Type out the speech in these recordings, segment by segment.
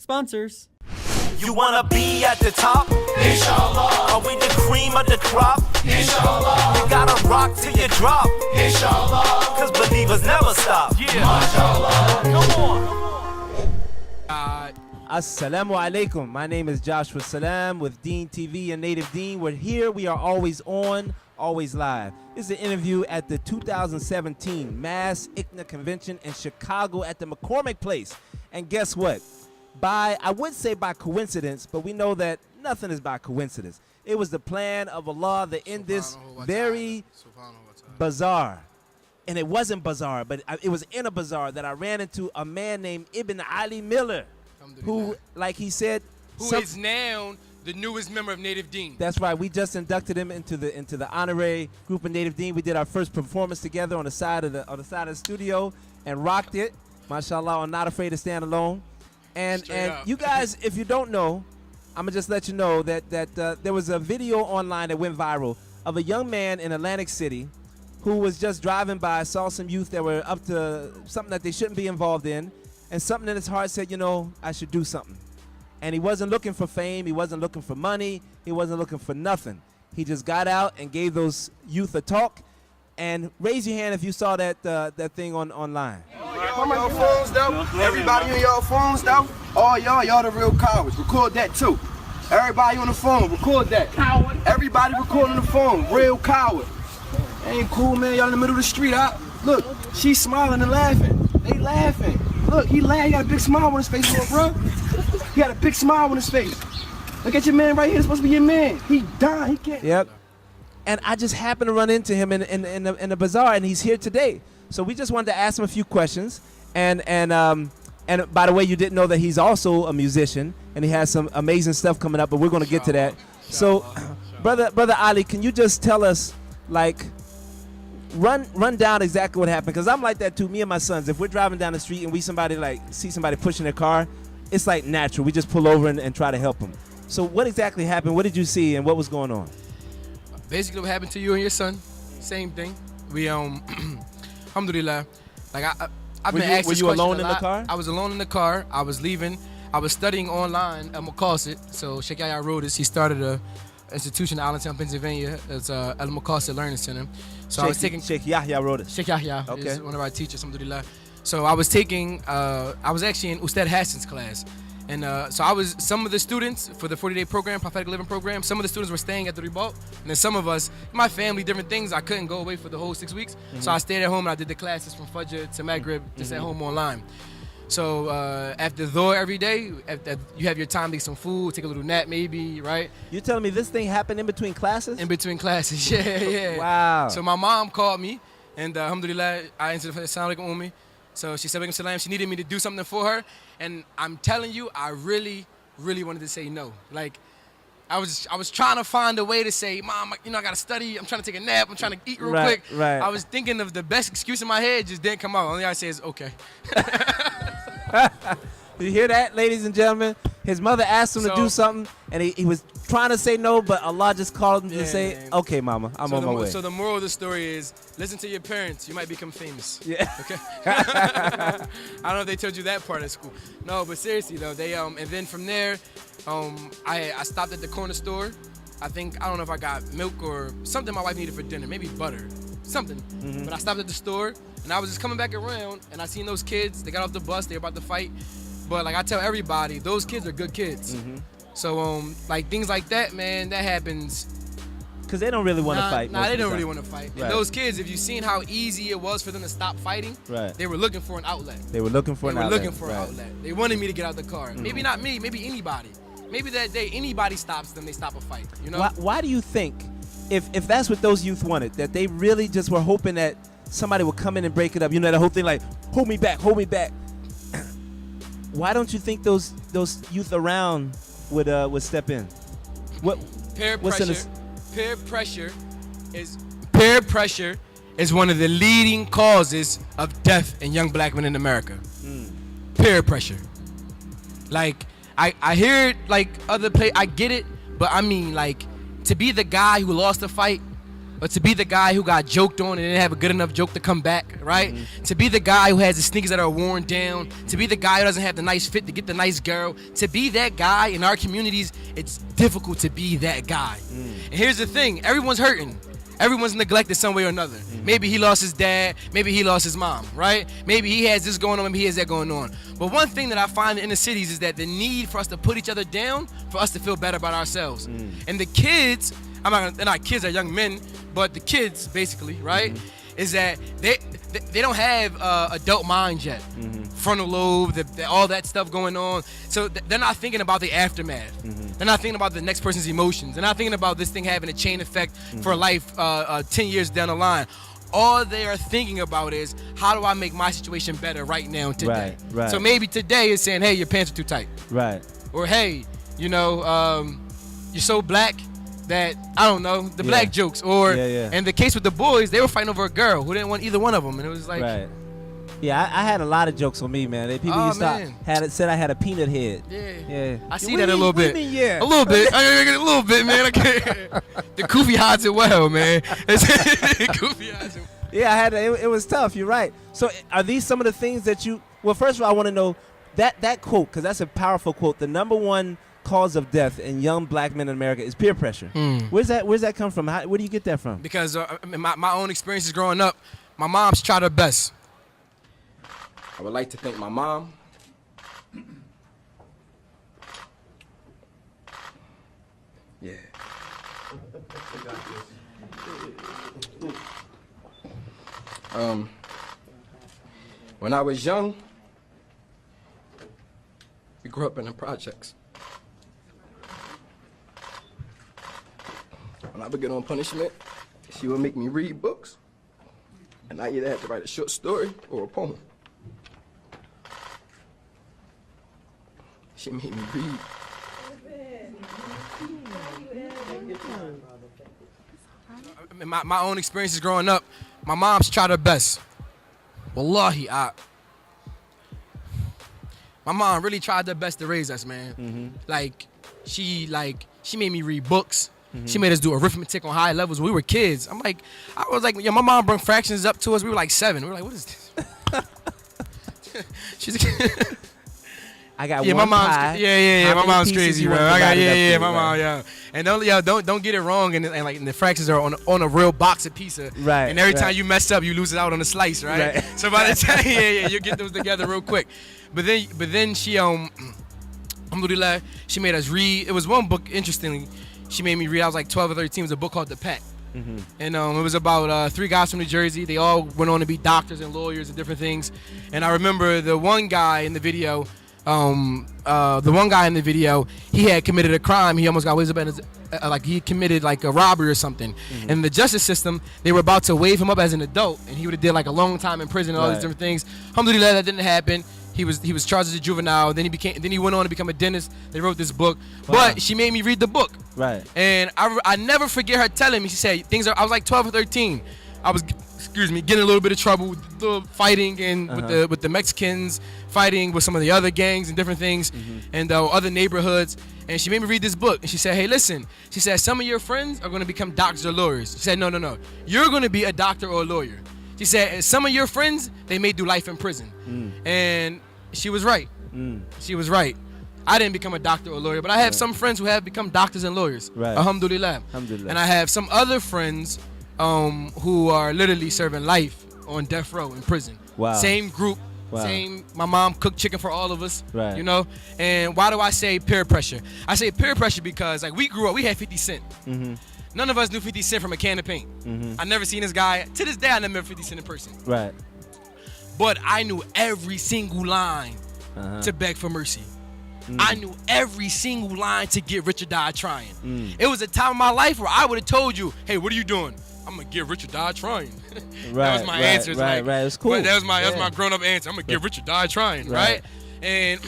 Sponsors. You wanna be at the top? Inshallah. Are we the cream of the crop? Inshallah. You gotta rock till you drop. Inshallah. Cause believers never stop. Yeah. MashaAllah. Come on. Assalamu alaikum. My name is Joshua Salam with DeenTV and Native Deen. We're here. We are always on, always live. This is an interview at the 2017 Mass ICNA Convention in Chicago at the McCormick Place. And guess what? I would say by coincidence, but we know that nothing is by coincidence. It was the plan of Allah to end this very bazaar. And it wasn't bazaar, but it was in a bazaar that I ran into a man named Ibn Ali Miller, who, like he said, who is now the newest member of Native Deen. That's right. We just inducted him into the honorary group of Native Deen. We did our first performance together on the side of the studio and rocked it. MashaAllah, on Not Afraid to Stand Alone. And you guys, if you don't know, I'm gonna just let you know that there was a video online that went viral of a young man in Atlantic City who was just driving by, saw some youth that were up to something that they shouldn't be involved in, and something in his heart said, you know, I should do something. And he wasn't looking for fame, he wasn't looking for money, he wasn't looking for nothing. He just got out and gave those youth a talk. And raise your hand if you saw that thing online. On your phones though. Everybody on your phones though. Oh y'all the real cowards. Record that too. Everybody on the phone, record that. Coward. Everybody recording the phone. Real coward. Ain't cool, man. Y'all in the middle of the street. Look, she's smiling and laughing. They laughing. Look, he laughing. He got a big smile on his face, bro. He got a big smile on his face. Look at your man right here. It's supposed to be your man. He dying. He can't. Yep. And I just happened to run into him in the bazaar, and he's here today. So we just wanted to ask him a few questions. And by the way, you didn't know that he's also a musician, and he has some amazing stuff coming up. But we're going to get to that. So, brother Ali, can you just tell us, like, run down exactly what happened? Because I'm like that too. Me and my sons, if we're driving down the street and we see somebody pushing their car, it's like natural. We just pull over and try to help them. So what exactly happened? What did you see, and what was going on? Basically, what happened to you and your son, same thing. We alhamdulillah, like I've been asked this question a lot. Were you alone in the car? I was alone in the car. I was leaving. I was studying online at Maqasid. So Sheikh Yahya wrote this. He started a institution in Allentown, Pennsylvania. It's Al Maqasid Learning Center. So I was taking Sheikh Yahya wrote it. Sheikh Yahya is one of our teachers, alhamdulillah. So I was taking. I was actually in Ustad Hassan's class. And so some of the students for the 40-day program, Prophetic Living program, some of the students were staying at the Ribaut. And then some of us, my family, different things, I couldn't go away for the whole 6 weeks. Mm-hmm. So I stayed at home and I did the classes from Fajr to Maghrib, just at home online. So after Dhuhr every day, after you have your time to get some food, take a little nap maybe, right? You're telling me this thing happened in between classes? In between classes, yeah. Wow. So my mom called me, and alhamdulillah, I answered the phone, assalamu alaikum, Ummi. So she said, salam. She needed me to do something for her. And I'm telling you, I really, really wanted to say no. Like, I was trying to find a way to say, Mom, I got to study. I'm trying to take a nap. I'm trying to eat real quick. Right. I was thinking of the best excuse in my head, just didn't come out. Only I say is okay. You hear that, ladies and gentlemen? His mother asked him to do something, and he was trying to say no, but Allah just called him to say, okay, mama, I'm on my way. So the moral of the story is, listen to your parents. You might become famous. Yeah. Okay? I don't know if they told you that part at school. No, but seriously, though, they and then from there, I stopped at the corner store. I don't know if I got milk or something my wife needed for dinner, maybe butter, something. Mm-hmm. But I stopped at the store, and I was just coming back around, and I seen those kids. They got off the bus. They were about to fight. But like I tell everybody, those kids are good kids. Mm-hmm. So like things like that, man, that happens. Cause they don't really want to fight. Nah, they don't really want to fight. Right. And those kids, if you've seen how easy it was for them to stop fighting, right. They were looking for an outlet. They were looking for an outlet. They wanted me to get out the car. Mm-hmm. Maybe not me, maybe anybody. Maybe that day anybody stops them, they stop a fight. You know? Why do you think, if that's what those youth wanted, that they really just were hoping that somebody would come in and break it up? You know, the whole thing like, hold me back. Why don't you think those youth around would step in? Peer pressure is one of the leading causes of death in young black men in America. Peer pressure. Like I hear it like other I get it, but I mean like to be the guy who lost the fight, or to be the guy who got joked on and didn't have a good enough joke to come back, right? To be the guy who has the sneakers that are worn down, to be the guy who doesn't have the nice fit to get the nice girl, to be that guy in our communities, it's difficult to be that guy. And here's the thing, everyone's hurting. Everyone's neglected some way or another. Maybe he lost his dad, maybe he lost his mom, right? Maybe he has this going on, maybe he has that going on. But one thing that I find in the cities is that the need for us to put each other down for us to feel better about ourselves. And the kids, they're not kids, they're young men, but the kids basically, right, is that they don't have adult minds yet. Frontal lobe, all that stuff going on. So they're not thinking about the aftermath. They're not thinking about the next person's emotions. They're not thinking about this thing having a chain effect for life 10 years down the line. All they are thinking about is, how do I make my situation better right now today? Right. So maybe today is saying, hey, your pants are too tight. Right. Or hey, you know, you're so black that, I don't know, the black jokes. Or in the case with the boys, they were fighting over a girl who didn't want either one of them. And it was like... Right. Yeah, I had a lot of jokes on me, man. People used to said I had a peanut head. Yeah. I see that a little bit. Yeah. A little bit. A little bit, man. I can't. The Koofy hides it well, man. Koofy hides it. Yeah, I had it was tough. You're right. So are these some of the things that you? Well, first of all, I want to know that quote, because that's a powerful quote. The number one cause of death in young black men in America is peer pressure. Where's that come from? Where do you get that from? Because my own experiences growing up, my mom's tried her best. I would like to thank my mom. Yeah. When I was young, we grew up in the projects. When I would get on punishment, she would make me read books, and I either had to write a short story or a poem. She made me read. My own experiences growing up, my mom's tried her best. Wallahi, my mom really tried her best to raise us, man. She made me read books. She made us do arithmetic on high levels when we were kids. I was like, my mom brought fractions up to us. We were like 7. We were like, what is this? She's I got one my mom's pie. Yeah. My mom's crazy, bro. My mom, yeah. And don't get it wrong. And the fractions are on a real box of pizza. Right. And every time you mess up, you lose it out on a slice, right? So by the time, you get those together real quick. But then she alhamdulillah, she made us read. It was one book, interestingly, she made me read. I was like 12 or 13. It was a book called The Pack. And it was about 3 guys from New Jersey. They all went on to be doctors and lawyers and different things. And I remember the one guy in the video. He had committed a crime. He almost got away with it. He committed a robbery or something. And in the justice system, they were about to waive him up as an adult, and he would have did a long time in prison and all these different things. Alhamdulillah, that didn't happen. He was charged as a juvenile. Then he went on to become a dentist. They wrote this book, but she made me read the book. Right. And I never forget her telling me. She said I was like 12 or 13. I was, getting a little bit of trouble, fighting and with the Mexicans, fighting with some of the other gangs and different things, and other neighborhoods. And she made me read this book. And she said, hey, listen. She said, some of your friends are going to become doctors or lawyers. She said, no. You're going to be a doctor or a lawyer. She said, some of your friends, they may do life in prison. And she was right. She was right. I didn't become a doctor or a lawyer, but I have some friends who have become doctors and lawyers. Right. Alhamdulillah. And I have some other friends who are literally serving life on death row in prison. Wow. Same group, same. My mom cooked chicken for all of us. Right. You know. And why do I say peer pressure? I say peer pressure because we grew up, we had 50 Cent. None of us knew 50 Cent from a can of paint. I never seen this guy. To this day, I never met 50 Cent in person. Right. But I knew every single line to beg for mercy. I knew every single line to get rich or die trying. It was a time in my life where I would have told you, hey, what are you doing? I'm gonna get rich or die trying. That was my answer. Right. It's cool. That was my grown-up answer. I'm gonna get rich or die trying, right? And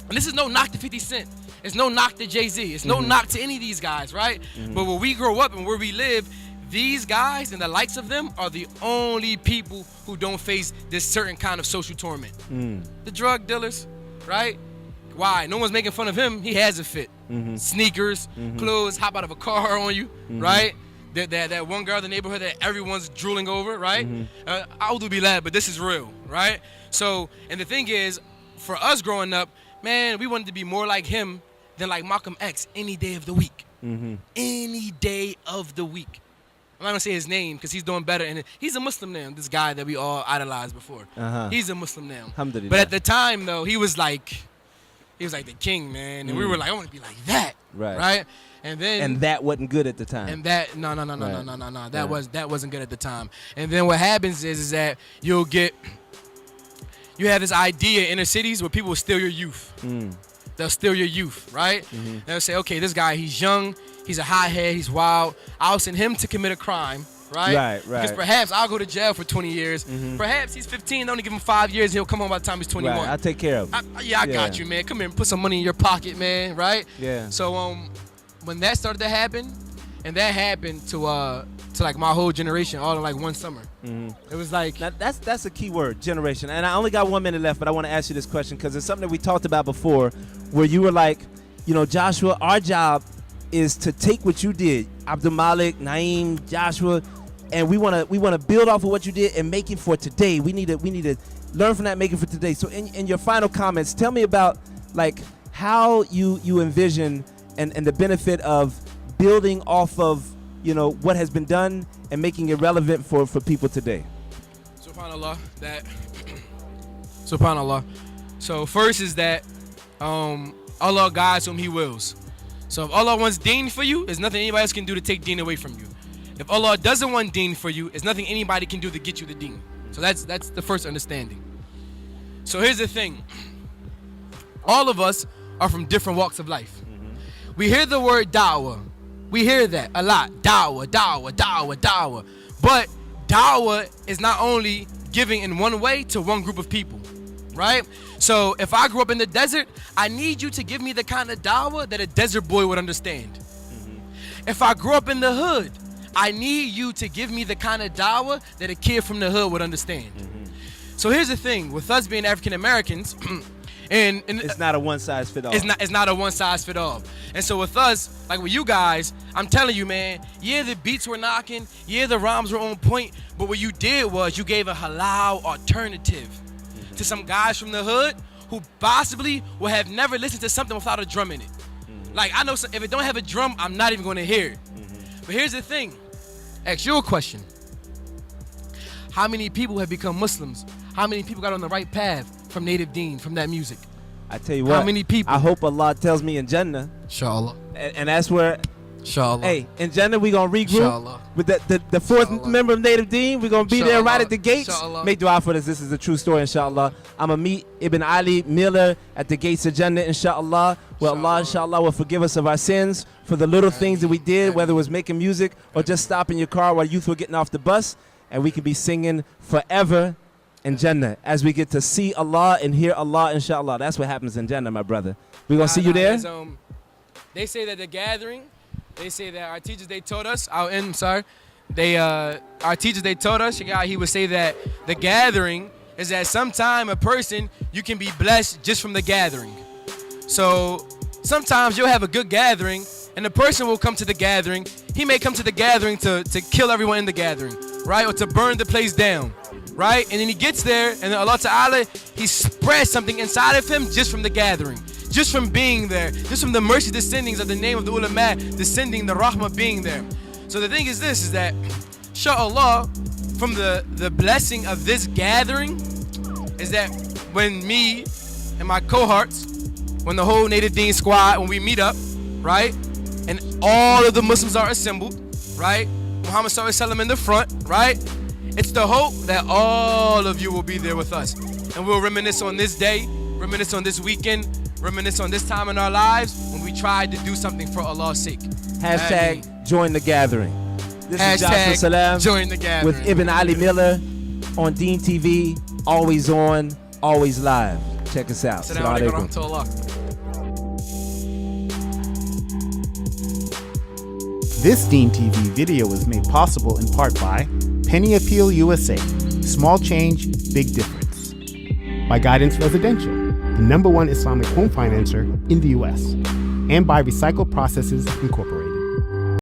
this is no knock to 50 Cent. It's no knock to Jay-Z. It's no knock to any of these guys, right? But where we grow up and where we live, these guys and the likes of them are the only people who don't face this certain kind of social torment. The drug dealers, right? Why? No one's making fun of him. He has a fit. Sneakers, clothes, hop out of a car on you, right? that one girl in the neighborhood that everyone's drooling over, right? I'll do be lad, but this is real, right? So, and the thing is, for us growing up, man, we wanted to be more like him than like Malcolm X any day of the week. Any day of the week. I'm not gonna say his name because he's doing better, and he's a Muslim now. This guy that we all idolized before, he's a Muslim now. Alhamdulillah. But at the time, though, he was like the king, man, and we were like, I want to be like that, right? And that wasn't good at the time. And that no. That wasn't good at the time. And then what happens is that you have this idea in inner cities where people will steal your youth. They'll steal your youth, right? They'll say, okay, this guy, he's young, he's a hothead, he's wild. I'll send him to commit a crime, right? Right. Because perhaps I'll go to jail for 20 years. Perhaps he's 15, only give him 5 years, he'll come home by the time he's 21. Right, I'll take care of him. I got you, man. Come here and put some money in your pocket, man, right? Yeah. So when that started to happen, and that happened to like my whole generation all in like one summer. It was like now, that's a key word, generation. And I only got 1 minute left, but I want to ask you this question because it's something that we talked about before, where you were like, you know, Joshua, our job is to take what you did, Abdul Malik, Naeem, Joshua, and we want to build off of what you did and make it for today. We need to learn from that, make it for today. So in your final comments, tell me about like how you envision and the benefit of building off of, you know, what has been done and making it relevant for people today. SubhanAllah. SubhanAllah. So first is that Allah guides whom He wills. So if Allah wants deen for you, there's nothing anybody else can do to take deen away from you. If Allah doesn't want deen for you, there's nothing anybody can do to get you the deen. So that's the first understanding. So here's the thing. All of us are from different walks of life. We hear the word dawah. We hear that a lot. Dawah, dawah, dawah, dawah. But dawah is not only giving in one way to one group of people, right? So if I grew up in the desert, I need you to give me the kind of dawah that a desert boy would understand. If I grew up in the hood, I need you to give me the kind of dawah that a kid from the hood would understand. So here's the thing, with us being African Americans, and it's not a one size fit all. It's not a one size fit all. And so with us, like with you guys, I'm telling you, man, yeah, the beats were knocking, yeah, the rhymes were on point, but what you did was you gave a halal alternative to some guys from the hood who possibly would have never listened to something without a drum in it. Like, I know if it don't have a drum, I'm not even going to hear it. But here's the thing. Ask you a question. How many people have become Muslims? How many people got on the right path from native deen, from that music? I tell you what. How many people? I hope Allah tells me in Jannah. Inshallah. And that's where. Inshallah. Hey, in Jannah we gonna regroup. Inshallah. With the fourth member of Native Deen. We're gonna be there right at the gates. Inshallah. Make dua for this. This is a true story, inshallah. I'm gonna meet Ibn Ali Miller at the gates of Jannah, inshallah. Well, Allah, inshallah, will forgive us of our sins for the little things that we did, whether it was making music or just stopping your car while youth were getting off the bus, and we can be singing forever in Jannah as we get to see Allah and hear Allah, inshallah. That's what happens in Jannah, my brother. We gonna see you there? They say that the gathering, they say that our teachers, they told us, our teachers, they told us, he would say that the gathering is that sometime a person, you can be blessed just from the gathering. So sometimes you'll have a good gathering and the person will come to the gathering. He may come to the gathering to kill everyone in the gathering, right? Or to burn the place down, right? And then he gets there and then Allah Ta'ala, He spreads something inside of him just from the gathering. Just from being there, just from the mercy descendings of the name of the ulama descending, the rahmah being there. So the thing is this, is that, inshallah, from the blessing of this gathering, is that when me and my cohorts, when the whole Native Deen squad, when we meet up, right, and all of the Muslims are assembled, right, Muhammad Sallallahu Alaihi Wasallam in the front, right, it's the hope that all of you will be there with us. And we'll reminisce on this day, reminisce on this weekend, reminisce on this time in our lives when we tried to do something for Allah's sake. Hashtag join the gathering. This is Joshua Hashtag Salam join the gathering. with Ibn Ali Miller on DeenTV, always on, always live. Check us out. Assalamu alaikum wa rahmatullah. This DeenTV video was made possible in part by Penny Appeal USA, Small Change, Big Difference. By Guidance Residential, the #1 Islamic home financer in the U.S., and by Recycle Processes Incorporated.